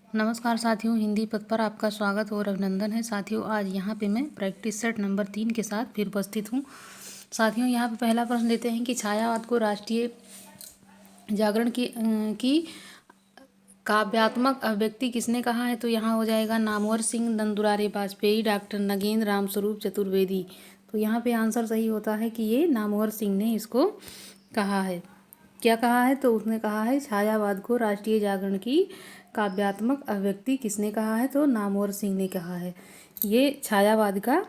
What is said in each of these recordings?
नमस्कार साथियों, हिंदी पद पर आपका स्वागत और अभिनंदन है। साथियों, आज यहाँ पे मैं प्रैक्टिस सेट नंबर 3 के साथ फिर उपस्थित हूँ। साथियों, यहाँ पे पहला प्रश्न लेते हैं कि छायावाद को राष्ट्रीय जागरण की काव्यात्मक अभिव्यक्ति किसने कहा है? तो यहाँ हो जाएगा नामवर सिंह, नंदुरारे वाजपेयी, डॉक्टर नगेंद्र, रामस्वरूप चतुर्वेदी। तो यहाँ पे आंसर सही होता है कि ये नामवर सिंह ने इसको कहा है। क्या कहा है? तो उसने कहा है छायावाद को राष्ट्रीय जागरण की काव्यात्मक अभिव्यक्ति किसने कहा है? तो नामवर सिंह ने कहा है। ये छायावाद का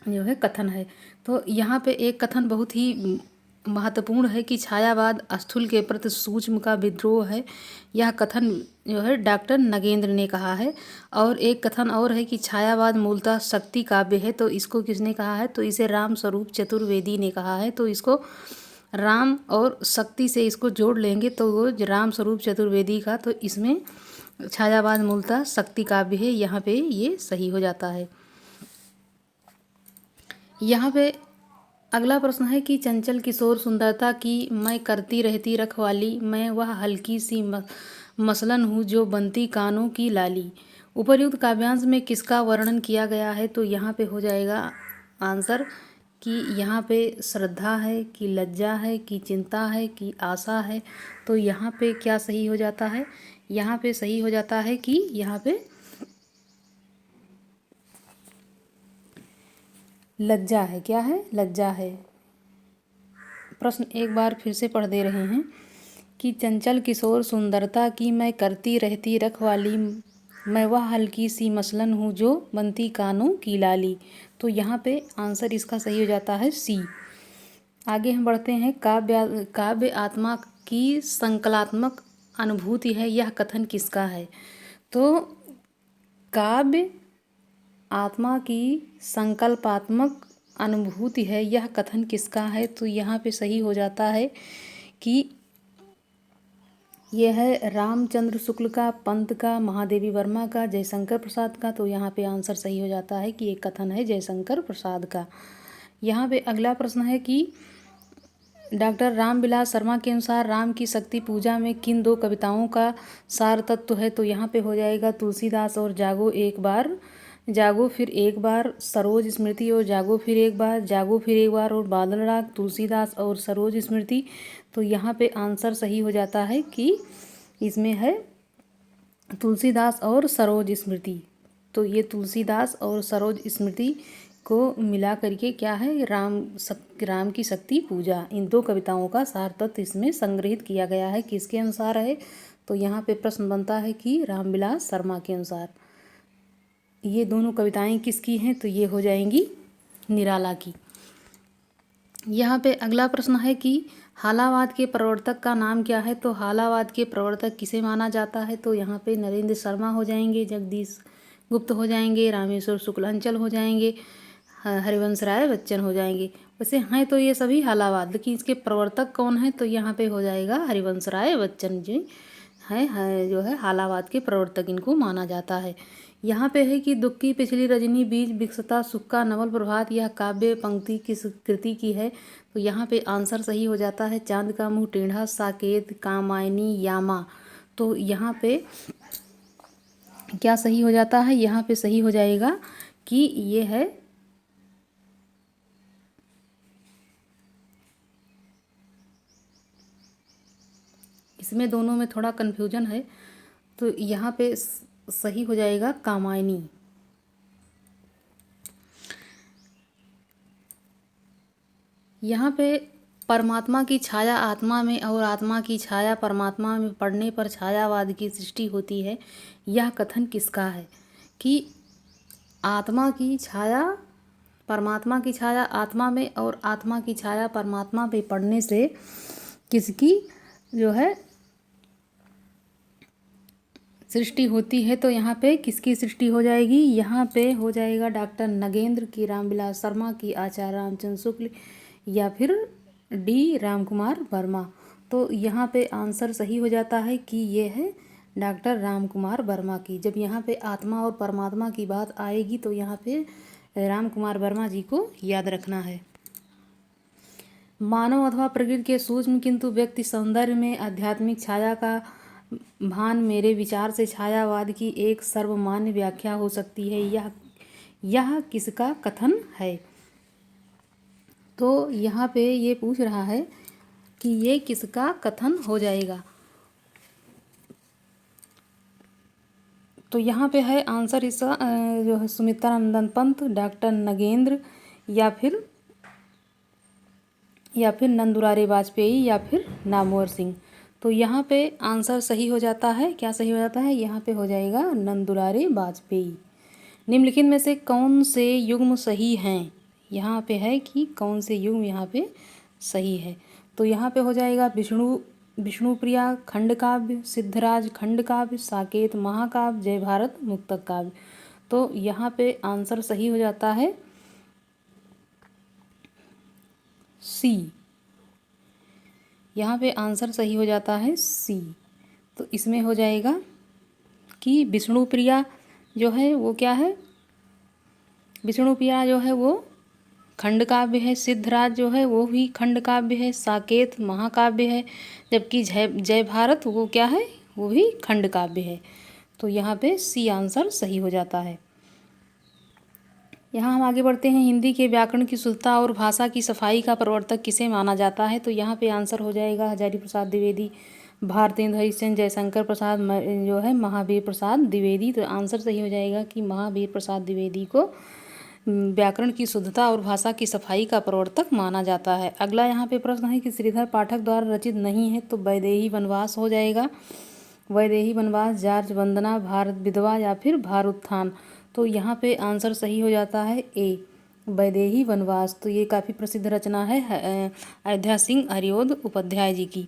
जो है कथन है। तो यहाँ पे एक कथन बहुत ही महत्वपूर्ण है कि छायावाद स्थूल के प्रति सूक्ष्म का विद्रोह है। यह कथन जो है डॉक्टर नगेंद्र ने कहा है। और एक कथन और है कि छायावाद मूलतः शक्ति काव्य है। तो इसको किसने कहा है? तो इसे रामस्वरूप चतुर्वेदी ने कहा है। तो इसको राम और शक्ति से इसको जोड़ लेंगे तो वो रामस्वरूप चतुर्वेदी का, तो इसमें छायावाद मूलतः शक्ति काव्य है। यहाँ पे ये सही हो जाता है। यहाँ पे अगला प्रश्न है कि चंचल किशोर सुंदरता की मैं करती रहती रखवाली, मैं वह हल्की सी मसलन हूँ जो बनती कानों की लाली। उपर्युक्त काव्यांश में किसका वर्णन किया गया है? तो यहाँ पे हो जाएगा आंसर कि यहाँ पे श्रद्धा है, कि लज्जा है, कि चिंता है, कि आशा है। तो यहाँ पे क्या सही हो जाता है? यहाँ पे सही हो जाता है कि यहाँ पे लज्जा है। क्या है? लज्जा है। प्रश्न एक बार फिर से पढ़ दे रहे हैं कि चंचल किशोर सुंदरता की मैं करती रहती रखवाली, मैं वह हल्की सी मसलन हूँ जो बनती कानों की लाली। तो यहाँ पे आंसर इसका सही हो जाता है सी। आगे हम बढ़ते हैं। काव्य आत्मा की संकलात्मक अनुभूति है, यह कथन किसका है? तो काव्य आत्मा की संकल्पात्मक अनुभूति है, यह कथन किसका है? तो यहाँ पे सही हो जाता है कि यह है रामचंद्र शुक्ल का, पंत का, महादेवी वर्मा का, जयशंकर प्रसाद का। तो यहाँ पे आंसर सही हो जाता है कि एक कथन है जयशंकर प्रसाद का। यहाँ पे अगला प्रश्न है कि डॉक्टर रामविलास शर्मा के अनुसार राम की शक्ति पूजा में किन दो कविताओं का सार तत्व है? तो यहाँ पे हो जाएगा तुलसीदास और जागो एक बार, जागो फिर एक बार, सरोज स्मृति और जागो फिर एक बार, जागो फिर एक बार और बादल राग, तुलसीदास और सरोज स्मृति। तो यहाँ पे आंसर सही हो जाता है कि इसमें है तुलसीदास और सरोज स्मृति। तो ये तुलसीदास और सरोज स्मृति को मिला करके क्या है? राम की शक्ति पूजा, इन दो कविताओं का सार तत्व इसमें संग्रहित किया गया है। किसके अनुसार है? तो यहाँ पे प्रश्न बनता है कि रामविलास शर्मा के अनुसार। ये दोनों कविताएं किसकी हैं? तो ये हो जाएंगी निराला की। यहाँ पे अगला प्रश्न है कि हालावाद के प्रवर्तक का नाम क्या है? तो हालावाद के प्रवर्तक किसे माना जाता है? तो यहाँ पे नरेंद्र शर्मा हो जाएंगे, जगदीश गुप्त हो जाएंगे, रामेश्वर शुक्लांचल हो जाएंगे, हरिवंश राय बच्चन हो जाएंगे। वैसे हैं तो ये सभी हालावाद, लेकिन इसके प्रवर्तक कौन है? तो यहाँ पे हो जाएगा हरिवंश राय बच्चन जी है जो है हालावाद के प्रवर्तक, इनको माना जाता है। यहाँ पे है कि दुख की पिछली रजनी, बीज विकसता, सुख का नवल प्रभात, यह काव्य पंक्ति किस कृति की है? तो यहाँ पे आंसर सही हो जाता है चांद का मुंह टेढ़ा, साकेत, कामायनी, यामा। तो यहाँ पे क्या सही हो जाता है? यहाँ पे सही हो जाएगा कि ये है इसमें दोनों में थोड़ा कन्फ्यूजन है, तो यहाँ पे सही हो जाएगा कामायनी। यहाँ पे परमात्मा की छाया आत्मा में और आत्मा की छाया परमात्मा में पड़ने पर छायावाद की सृष्टि होती है, यह कथन किसका है? कि आत्मा की छाया परमात्मा की छाया आत्मा में और आत्मा की छाया परमात्मा पे पड़ने से किसकी जो है सृष्टि होती है? तो यहाँ पे किसकी सृष्टि हो जाएगी? यहाँ पे हो जाएगा डॉक्टर नगेंद्र की, रामविलास शर्मा की, आचार्य रामचंद्र शुक्ल या फिर डी रामकुमार वर्मा। तो यहाँ पे आंसर सही हो जाता है कि ये है डॉक्टर रामकुमार वर्मा की। जब यहाँ पे आत्मा और परमात्मा की बात आएगी तो यहाँ पे रामकुमार वर्मा जी को याद रखना है। मानव अथवा प्रकृति के सूक्ष्म किंतु व्यक्ति सौंदर्य में आध्यात्मिक छाया का भान मेरे विचार से छायावाद की एक सर्वमान्य व्याख्या हो सकती है। यह किसका कथन है? तो यहाँ पे ये पूछ रहा है कि ये किसका कथन हो जाएगा। तो यहाँ पे है आंसर इसका जो है सुमित्रानंदन पंत, डॉक्टर नगेंद्र, या फिर नंदुलारे वाजपेयी, या फिर नामवर सिंह। तो यहाँ पे आंसर सही हो जाता है, क्या सही हो जाता है? यहाँ पे हो जाएगा नंदुलारे वाजपेयी। निम्नलिखित में से कौन से युग्म सही हैं? यहाँ पे है कि कौन से युग्म यहाँ पे सही है। तो यहाँ पे हो जाएगा विष्णुप्रिया खंड काव्य, सिद्धराज खंड काव्य, साकेत महाकाव्य, जय भारत मुक्तक काव्य। तो यहाँ पे आंसर सही हो जाता है सी। यहाँ पे आंसर सही हो जाता है सी। तो इसमें हो जाएगा कि विष्णुप्रिया जो है वो क्या है? विष्णुप्रिया जो है वो खंड काव्य है, सिद्धराज जो है वो भी खंड काव्य है, साकेत महाकाव्य है, जबकि जय भारत वो क्या है? वो भी खंड काव्य है। तो यहाँ पे सी आंसर सही हो जाता है। यहाँ हम आगे बढ़ते हैं। हिंदी के व्याकरण की शुद्धता और भाषा की सफाई का प्रवर्तक किसे माना जाता है? तो यहाँ पे आंसर हो जाएगा हजारी प्रसाद द्विवेदी, भारतेंदु हरिश्चंद्र, जयशंकर प्रसाद, जो है महावीर प्रसाद द्विवेदी। तो आंसर सही हो जाएगा कि महावीर प्रसाद द्विवेदी को व्याकरण की शुद्धता और भाषा की सफाई का प्रवर्तक माना जाता है। अगला यहाँ पे प्रश्न है कि श्रीधर पाठक द्वारा रचित नहीं है। तो वैदेही वनवास हो जाएगा। वैदेही वनवास, जार्ज वंदना, भारत विधवा, या फिर भारोत्थान। तो यहाँ पे आंसर सही हो जाता है ए, वैदेही वनवास। तो ये काफ़ी प्रसिद्ध रचना है अयोध्या सिंह हरिओद उपाध्याय जी की।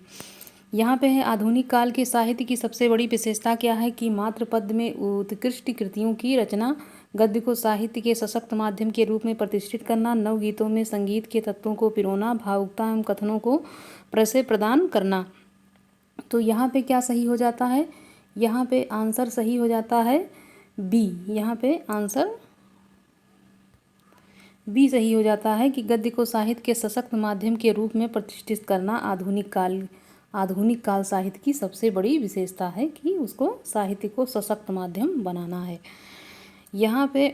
यहाँ पे है आधुनिक काल के साहित्य की सबसे बड़ी विशेषता क्या है? कि मात्र पद्य में उत्कृष्ट कृतियों की रचना, गद्य को साहित्य के सशक्त माध्यम के रूप में प्रतिष्ठित करना, नवगीतों में संगीत के तत्वों को पिरोना, भावुकता एवं कथनों को प्रशय प्रदान करना। तो यहाँ पे क्या सही हो जाता है? यहाँ पे आंसर सही हो जाता है बी। यहाँ पे आंसर बी सही हो जाता है कि गद्य को साहित्य के सशक्त माध्यम के रूप में प्रतिष्ठित करना आधुनिक काल साहित्य की सबसे बड़ी विशेषता है कि उसको साहित्य को सशक्त माध्यम बनाना है। यहाँ पे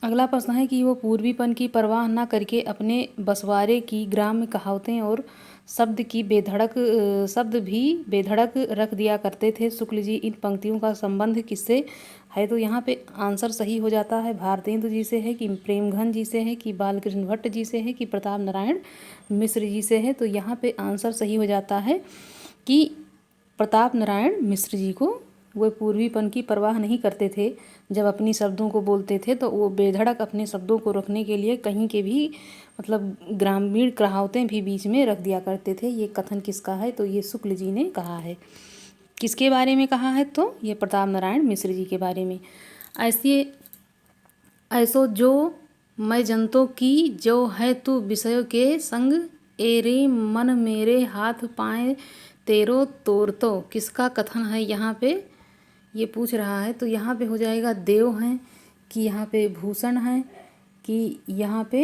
अगला प्रश्न है कि वो पूर्वीपन की परवाह न करके अपने बसवारे की ग्राम्य कहावतें और शब्द भी बेधड़क रख दिया करते थे। शुक्ल जी, इन पंक्तियों का संबंध किससे है? तो यहाँ पे आंसर सही हो जाता है भारतेंदु जी से है, कि प्रेमघन जी से है, कि बालकृष्ण भट्ट जी से है, कि प्रताप नारायण मिश्र जी से है। तो यहाँ पे आंसर सही हो जाता है कि प्रताप नारायण मिश्र जी को। वो पूर्वीपन की परवाह नहीं करते थे, जब अपनी शब्दों को बोलते थे तो वो बेधड़क अपने शब्दों को रखने के लिए कहीं के भी मतलब ग्रामीण कहावतें भी बीच में रख दिया करते थे। ये कथन किसका है? तो ये शुक्ल जी ने कहा है। किसके बारे में कहा है? तो ये प्रताप नारायण मिश्र जी के बारे में। ऐसो जो मैं जनतों की जो है तू विषयों के संग, एरे मन मेरे हाथ पाए तेरो तोर। तो किसका कथन है यहाँ पे? ये पूछ रहा है। तो यहाँ पे हो जाएगा देव हैं, कि यहाँ पे भूषण हैं, कि यहाँ पे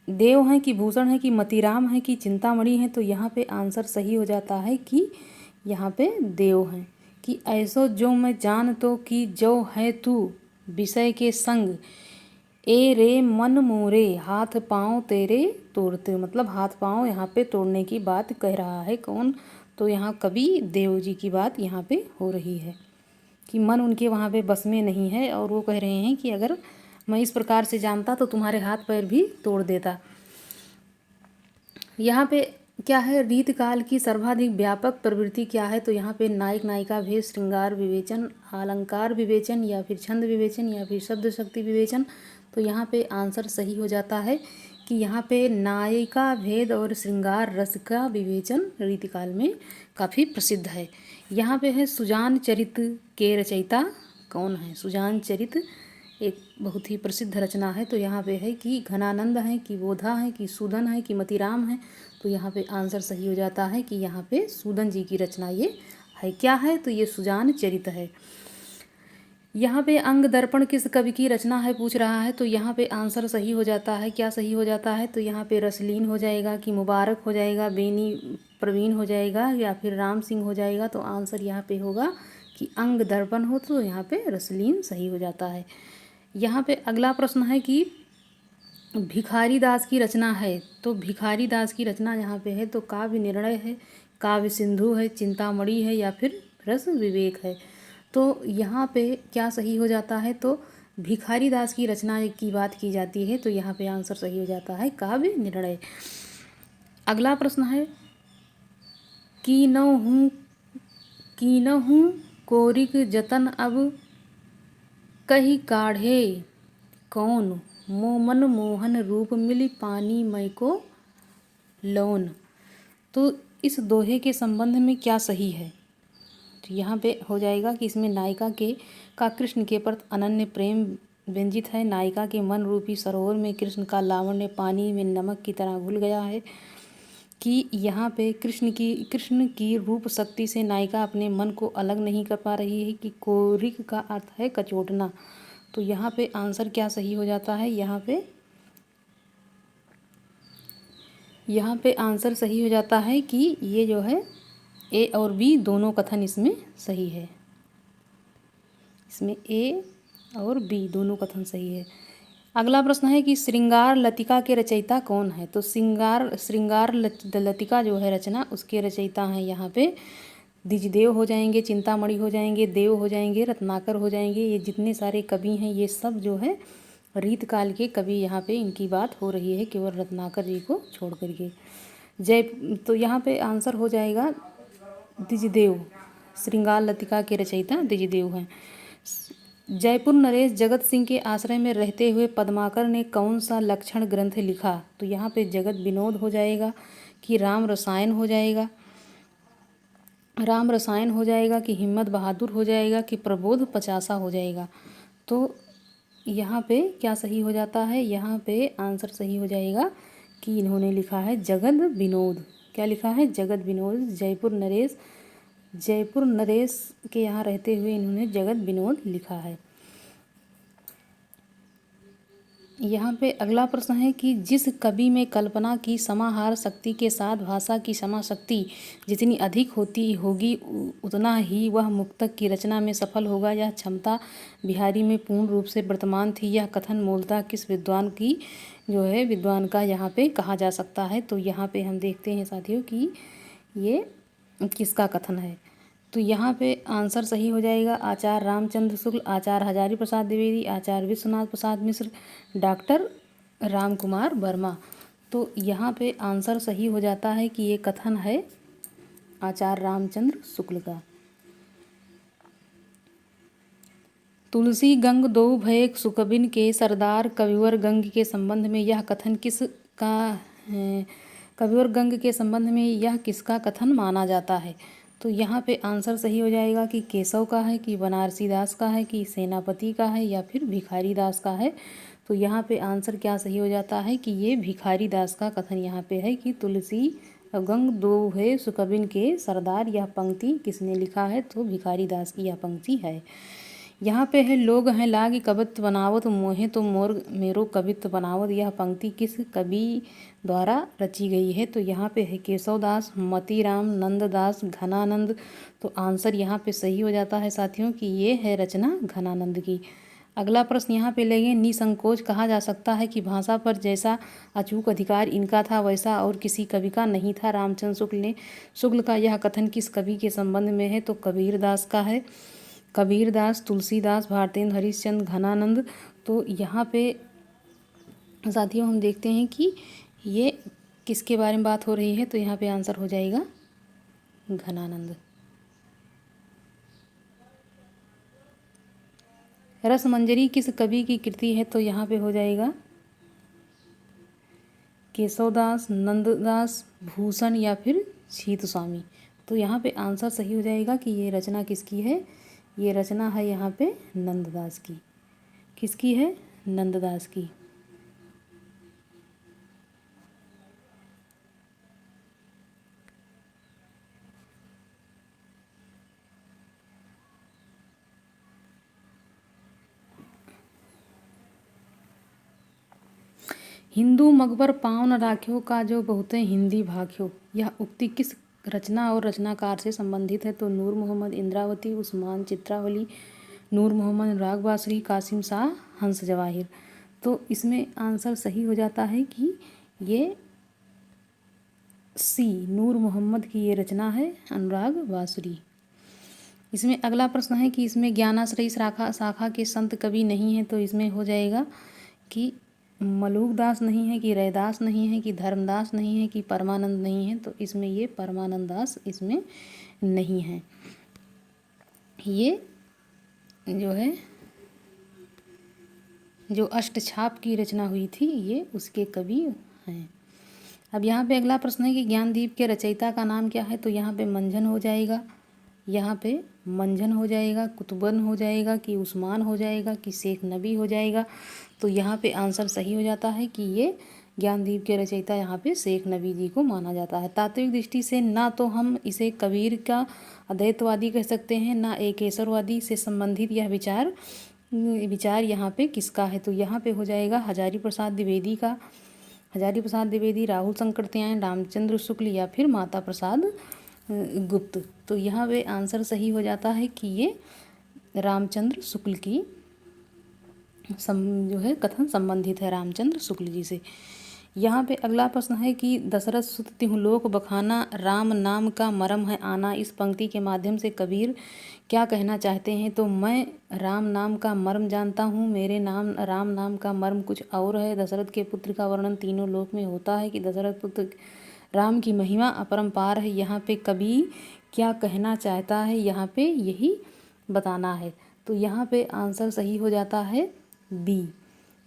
देव हैं, कि भूषण है, कि मतीराम है, कि चिंतामणि है। तो यहाँ पे आंसर सही हो जाता है कि यहाँ पे देव हैं। कि ऐसो जो मैं जान तो कि जो है तू विषय के संग, ए रे मन मोरे हाथ पाँव तेरे तोड़ते। मतलब हाथ पाँव यहाँ पे तोड़ने की बात कह रहा है कौन? तो यहाँ कवि देव जी की बात यहाँ पे हो रही है कि मन उनके वहाँ पे बस में नहीं है, और वो कह रहे हैं कि अगर मैं इस प्रकार से जानता तो तुम्हारे हाथ पैर भी तोड़ देता। यहाँ पे क्या है? रीतकाल की सर्वाधिक व्यापक प्रवृत्ति क्या है? तो यहाँ पे नायक नायिका भेद, श्रृंगार विवेचन, अलंकार विवेचन, या फिर छंद विवेचन, या फिर शब्द शक्ति विवेचन। तो यहाँ पे आंसर सही हो जाता है कि यहाँ पे नायिका भेद और श्रृंगार रस का विवेचन रीतिकाल में काफ़ी प्रसिद्ध है। यहाँ पे है सुजान चरित के रचयिता कौन है? सुजान चरित एक बहुत ही प्रसिद्ध रचना है। तो यहाँ पे है कि घनानंद है, कि बोधा है, कि सूदन है, कि मतीराम है। तो यहाँ पे आंसर सही हो जाता है कि यहाँ पे सूदन जी की रचना ये है। क्या है? तो ये सुजान चरित है। यहाँ पे अंग दर्पण किस कवि की रचना है पूछ रहा है, तो यहाँ पे आंसर सही हो जाता है। क्या सही हो जाता है, तो यहाँ पे रसलीन हो जाएगा कि मुबारक हो जाएगा, बेनी प्रवीण हो जाएगा या फिर राम सिंह हो जाएगा। तो आंसर यहाँ पे होगा कि अंग दर्पण हो, तो यहाँ पे रसलीन सही हो जाता है। यहाँ पे अगला प्रश्न है कि भिखारी दास की रचना है, तो भिखारी दास की रचना यहाँ पे है तो काव्य निर्णय है, काव्य सिंधु है, चिंतामणि है या फिर रस विवेक है। तो यहाँ पे क्या सही हो जाता है, तो भिखारी दास की रचना की बात की जाती है, तो यहाँ पे आंसर सही हो जाता है काव्य निर्णय। अगला प्रश्न है कीनहूँ कोरिक जतन अब कही काढ़े कौन मोमन मोहन रूप मिली पानी मई को लौन। तो इस दोहे के संबंध में क्या सही है, तो यहाँ पे हो जाएगा कि इसमें नायिका का कृष्ण के प्रति अनन्य प्रेम व्यंजित है। नायिका के मन रूपी सरोवर में कृष्ण का लावण्य पानी में नमक की तरह घुल गया है। कि यहाँ पे कृष्ण की रूप शक्ति से नायिका अपने मन को अलग नहीं कर पा रही है। कि कोरिक का अर्थ है कचोटना, तो यहाँ पे आंसर क्या सही हो जाता है, यहाँ पे आंसर सही हो जाता है कि ये जो है ए और बी दोनों कथन इसमें सही है। इसमें ए और बी दोनों कथन सही है। अगला प्रश्न है कि श्रृंगार लतिका के रचयिता कौन है, तो श्रृंगार लतिका जो है रचना, उसके रचयिता हैं यहाँ पे द्विजदेव हो जाएंगे, चिंतामणि हो जाएंगे, देव हो जाएंगे, रत्नाकर हो जाएंगे। ये जितने सारे कवि हैं ये सब जो है रीत काल के कवि यहाँ पे इनकी बात हो रही है, केवल रत्नाकर जी को छोड़ करके। तो यहाँ पे आंसर हो जाएगा द्विजदेव। श्रृंगार लतिका के रचयिता द्विजदेव हैं। जयपुर नरेश जगत सिंह के आश्रय में रहते हुए पद्माकर ने कौन सा लक्षण ग्रंथ लिखा, तो यहाँ पे जगत विनोद हो जाएगा कि राम रसायन हो जाएगा, कि हिम्मत बहादुर हो जाएगा, कि प्रबोध पचासा हो जाएगा। तो यहाँ पे क्या सही हो जाता है, यहाँ पे आंसर सही हो जाएगा कि इन्होंने लिखा है जगत विनोद। क्या लिखा है, जगत विनोद। जयपुर नरेश के यहाँ रहते हुए इन्होंने जगत विनोद लिखा है। यहाँ पे अगला प्रश्न है कि जिस कवि में कल्पना की समाहार शक्ति के साथ भाषा की समा शक्ति जितनी अधिक होती होगी उतना ही वह मुक्तक की रचना में सफल होगा। यह क्षमता बिहारी में पूर्ण रूप से वर्तमान थी। यह कथन मूलतः किस विद्वान का यहाँ पे कहा जा सकता है, तो यहाँ पे हम देखते हैं साथियों कि ये किसका कथन है। तो यहाँ पे आंसर सही हो जाएगा आचार्य रामचंद्र शुक्ल, आचार्य हजारी प्रसाद द्विवेदी, आचार्य विश्वनाथ प्रसाद मिश्र, डॉक्टर राम कुमार वर्मा। तो यहाँ पे आंसर सही हो जाता है कि ये कथन है आचार्य रामचंद्र शुक्ल का। तुलसी गंग दो भय सुकबिन के सरदार कविवर गंग के संबंध में यह कथन किसका है, कविवर गंग के संबंध में यह किसका कथन माना जाता है। तो यहाँ पे आंसर सही हो जाएगा कि केशव का है, कि बनारसी दास का है, कि सेनापति का है या फिर भिखारी दास का है। तो यहाँ पे आंसर क्या सही हो जाता है कि ये भिखारी दास का कथन यहाँ पे है कि तुलसी गंग दो है सुकबिन के सरदार। यह पंक्ति किसने लिखा है, तो भिखारी दास की यह पंक्ति है। यहाँ पे है लोग हैं लागी कवित्व बनावत मोहे तो मोर मेरो कवित्व बनावत। यह पंक्ति किस कवि द्वारा रची गई है, तो यहाँ पे है केशव दास, मतीराम, नंददास, घनानंद। तो आंसर यहाँ पे सही हो जाता है साथियों कि ये है रचना घनानंद की। अगला प्रश्न यहाँ पे लेंगे, निसंकोच कहा जा सकता है कि भाषा पर जैसा अचूक अधिकार इनका था वैसा और किसी कवि का नहीं था। रामचंद्र शुक्ल का यह कथन किस कवि के संबंध में है, तो कबीर दास का है। कबीर दास, तुलसीदास, भारतेंद्र हरिश्चंद्र, घनानंद। तो यहाँ पे साथियों हम देखते हैं कि ये किसके बारे में बात हो रही है, तो यहाँ पे आंसर हो जाएगा घनानंद। रसमंजरी किस कवि की कृति है, तो यहाँ पे हो जाएगा केशवदास, नंददास, भूषण या फिर शीत स्वामी। तो यहाँ पे आंसर सही हो जाएगा कि ये रचना किसकी है, ये रचना है यहाँ पे नंददास की। किसकी है, नंददास की। हिंदू मकबर पाँव न राख्यो का जो बहुते हिंदी भाख्यो, यह उक्ति किस रचना और रचनाकार से संबंधित है? तो नूर मोहम्मद, इंद्रावती, उस्मान, चित्रावली, नूर मोहम्मद, राग बासरी, कासिम शाह, हंस जवाहिर। तो इसमें आंसर सही हो जाता है कि ये सी, नूर मोहम्मद की ये रचना है अनुराग बासुरी। इसमें अगला प्रश्न है कि इसमें ज्ञानाश्रयी शाखा के संत कवि नहीं है, तो इसमें हो जाएगा कि मलूक दास नहीं है, कि रैदास नहीं है, कि धर्मदास नहीं है, कि परमानंद नहीं है। तो इसमें ये परमानंद दास इसमें नहीं है। ये जो है जो अष्टछाप की रचना हुई थी ये उसके कवि हैं। अब यहाँ पे अगला प्रश्न है कि ज्ञानदीप के रचयिता का नाम क्या है? तो यहाँ पे मंझन हो जाएगा, यहाँ पे मंझन हो जाएगा, कुतुबन हो जाएगा, कि उस्मान हो जाएगा, कि शेख नबी हो जाएगा। तो यहाँ पे आंसर सही हो जाता है कि ये ज्ञानदीप के रचयिता यहाँ पे शेख नबी जी को माना जाता है। तात्विक दृष्टि से ना तो हम इसे कबीर का अद्वैतवादी कह सकते हैं, ना एकेश्वरवादी से संबंधित यह विचार यहाँ पे किसका है? तो यहाँ पे हो जाएगा हजारी प्रसाद द्विवेदी का। हजारी प्रसाद द्विवेदी, राहुल शंकरत्यायन, रामचंद्र शुक्ल या फिर माता प्रसाद गुप्त। तो यहाँ पे आंसर सही हो जाता है कि ये रामचंद्र शुक्ल की जो है कथन संबंधित है रामचंद्र शुक्ल जी से। यहाँ पे अगला प्रश्न है कि दशरथ सुत तिहुलोक बखाना राम नाम का मरम है आना, इस पंक्ति के माध्यम से कबीर क्या कहना चाहते हैं? तो मैं राम नाम का मर्म जानता हूँ, मेरे राम नाम का मर्म कुछ और है। दशरथ के पुत्र का वर्णन तीनों लोक में होता है, कि दशरथ पुत्र राम की महिमा अपरंपार है। यहाँ पे कवि क्या कहना चाहता है? यहाँ पे यही बताना है। तो यहाँ पे आंसर सही हो जाता है बी,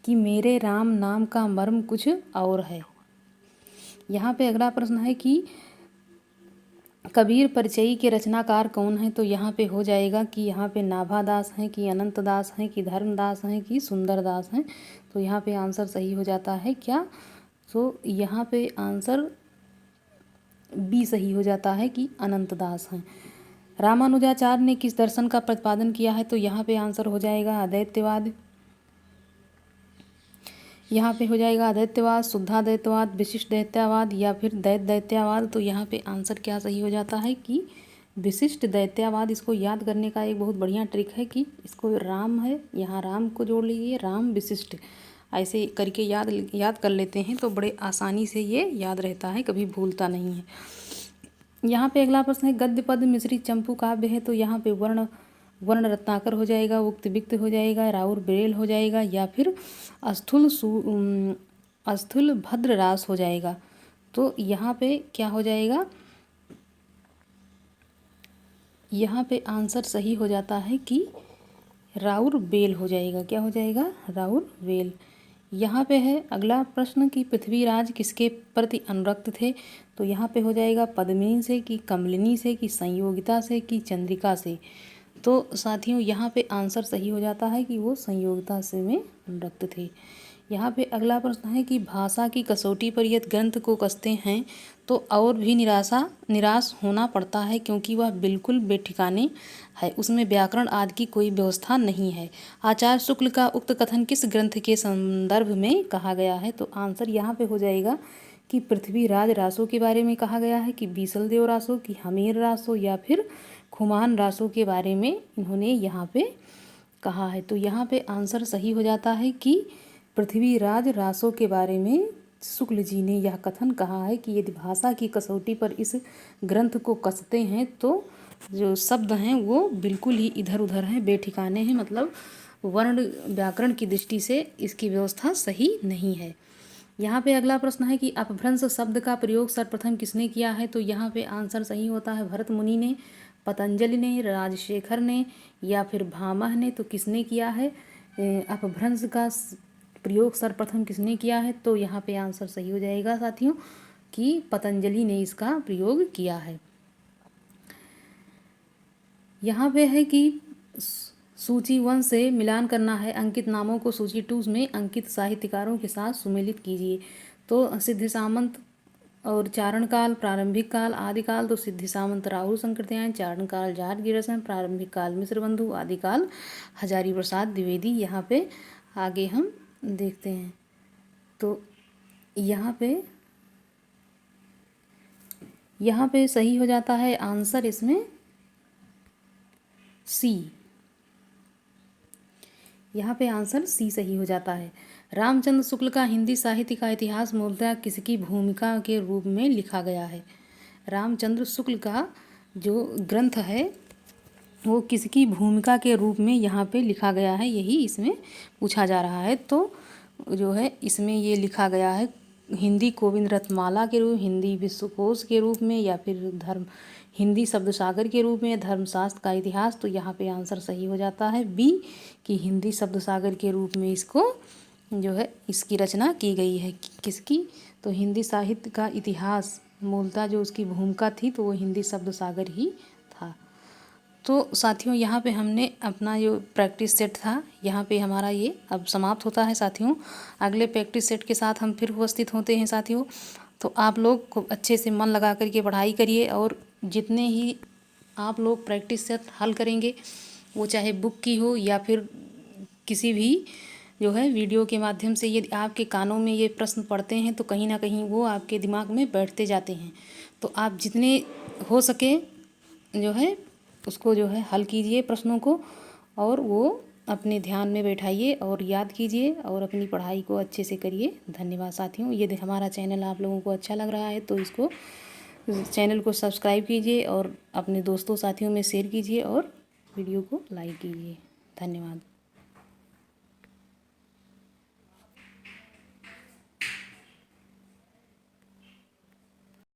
कि मेरे राम नाम का मर्म कुछ और है। यहाँ पे अगला प्रश्न है कि कबीर परिचयी के रचनाकार कौन है? तो यहाँ पे हो जाएगा कि यहाँ पे नाभादास हैं, कि अनंत दास हैं, कि धर्मदास हैं, कि सुंदर दास हैं। तो यहाँ पे आंसर सही हो जाता है क्या? तो यहाँ पे आंसर बी सही हो जाता है कि अनंत दास हैं। रामानुजाचार्य ने किस दर्शन का प्रतिपादन किया है? तो यहाँ पे आंसर हो जाएगा अद्वैतवाद। यहाँ पे हो जाएगा अद्वैतवाद, शुद्धाद्वैतवाद, विशिष्ट द्वैतवाद या फिर द्वैत द्वैतवाद। तो यहाँ पे आंसर क्या सही हो जाता है कि विशिष्ट द्वैतवाद। इसको याद करने का एक बहुत बढ़िया ट्रिक है कि इसको राम है, यहाँ राम को जोड़ लीजिए, राम विशिष्ट, ऐसे करके याद कर लेते हैं तो बड़े आसानी से ये याद रहता है, कभी भूलता नहीं है। यहाँ पे अगला प्रश्न है गद्य पद मिश्रित चंपू काव्य है। तो यहाँ पे वर्ण रत्नाकर हो जाएगा, उक्त विक्त हो जाएगा, राउर बेल हो जाएगा या फिर अस्थूल भद्र रास हो जाएगा। तो यहाँ पे क्या हो जाएगा? यहाँ पे आंसर सही हो जाता है कि राउर बेल हो जाएगा। क्या हो जाएगा? राउर बेल। यहाँ पे है अगला प्रश्न कि पृथ्वीराज किसके प्रति अनुरक्त थे? तो यहाँ पे हो जाएगा पद्मिनी से, कि कमलिनी से, कि संयोगिता से, कि चंद्रिका से। तो साथियों यहाँ पे आंसर सही हो जाता है कि वो संयोगिता से में अनुरक्त थे। यहाँ पे अगला प्रश्न है कि भाषा की कसौटी पर यदि ग्रंथ को कसते हैं तो और भी निराश होना पड़ता है, क्योंकि वह बिल्कुल बेठिकाने है, उसमें व्याकरण आदि की कोई व्यवस्था नहीं है। आचार्य शुक्ल का उक्त कथन किस ग्रंथ के संदर्भ में कहा गया है? तो आंसर यहाँ पे हो जाएगा कि पृथ्वीराज रासो के बारे में कहा गया है, कि बीसल देव रासो, कि हमीर रासो या फिर खुमान रासो के बारे में इन्होंने यहाँ पे कहा है। तो यहाँ पे आंसर सही हो जाता है कि पृथ्वीराज रासो के बारे में शुक्ल जी ने यह कथन कहा है कि यदि भाषा की कसौटी पर इस ग्रंथ को कसते हैं तो जो शब्द हैं वो बिल्कुल ही इधर उधर हैं, बेठिकाने हैं, मतलब वर्ण व्याकरण की दृष्टि से इसकी व्यवस्था सही नहीं है। यहाँ पे अगला प्रश्न है कि अपभ्रंश शब्द का प्रयोग सर्वप्रथम किसने किया है? तो यहाँ पे आंसर सही होता है भरत मुनि ने, पतंजलि ने, राजशेखर ने या फिर भामह ने। तो किसने किया है अपभ्रंश का प्रयोग सर्वप्रथम किसने किया है? तो यहाँ पे आंसर सही हो जाएगा साथियों कि पतंजलि ने इसका प्रयोग किया है। यहाँ पे है कि सूची 1 से मिलान करना है, अंकित नामों को सूची 2 में अंकित साहित्यकारों के साथ सुमेलित कीजिए। तो सिद्धि सामंत और चारण काल, प्रारंभिक काल, आदिकाल। तो सिद्धि सामंत राहुल शंकरत्यायन, चारण काल जाट गिरसन, प्रारंभिक काल मिश्र बंधु, आदिकाल हजारी प्रसाद द्विवेदी। यहाँ पे आगे हम देखते हैं। तो यहाँ पे सही हो जाता है आंसर इसमें सी। यहाँ पे आंसर सी सही हो जाता है। रामचंद्र शुक्ल का हिंदी साहित्य का इतिहास मूलतः किसकी भूमिका के रूप में लिखा गया है? रामचंद्र शुक्ल का जो ग्रंथ है वो किसकी भूमिका के रूप में यहाँ पे लिखा गया है, यही इसमें पूछा जा रहा है। तो जो है इसमें ये लिखा गया है हिंदी गोविंद रत्नमाला के रूप, हिंदी विश्वकोश के रूप में, या फिर हिंदी शब्द सागर के रूप में, धर्मशास्त्र का इतिहास। तो यहाँ पे आंसर सही हो जाता है बी कि हिंदी शब्द सागर के रूप में इसको जो है इसकी रचना की गई है। किसकी? तो हिंदी साहित्य का इतिहास मूलतः जो उसकी भूमिका थी तो वो हिंदी शब्द सागर ही था। तो साथियों यहाँ पे हमने अपना जो प्रैक्टिस सेट था यहाँ पे हमारा ये अब समाप्त होता है साथियों। अगले प्रैक्टिस सेट के साथ हम फिर उपस्थित होते हैं साथियों। तो आप लोग को अच्छे से मन लगा करके पढ़ाई करिए, और जितने ही आप लोग प्रैक्टिस सेट हल करेंगे वो चाहे बुक की हो या फिर किसी भी जो है वीडियो के माध्यम से, यदि आपके कानों में ये प्रश्न पढ़ते हैं तो कहीं ना कहीं वो आपके दिमाग में बैठते जाते हैं। तो आप जितने हो सके जो है उसको जो है हल कीजिए प्रश्नों को, और वो अपने ध्यान में बैठाइए और याद कीजिए और अपनी पढ़ाई को अच्छे से करिए। धन्यवाद साथियों। यदि हमारा चैनल आप लोगों को अच्छा लग रहा है तो इसको चैनल को सब्सक्राइब कीजिए और अपने दोस्तों साथियों में शेयर कीजिए और वीडियो को लाइक कीजिए। धन्यवाद।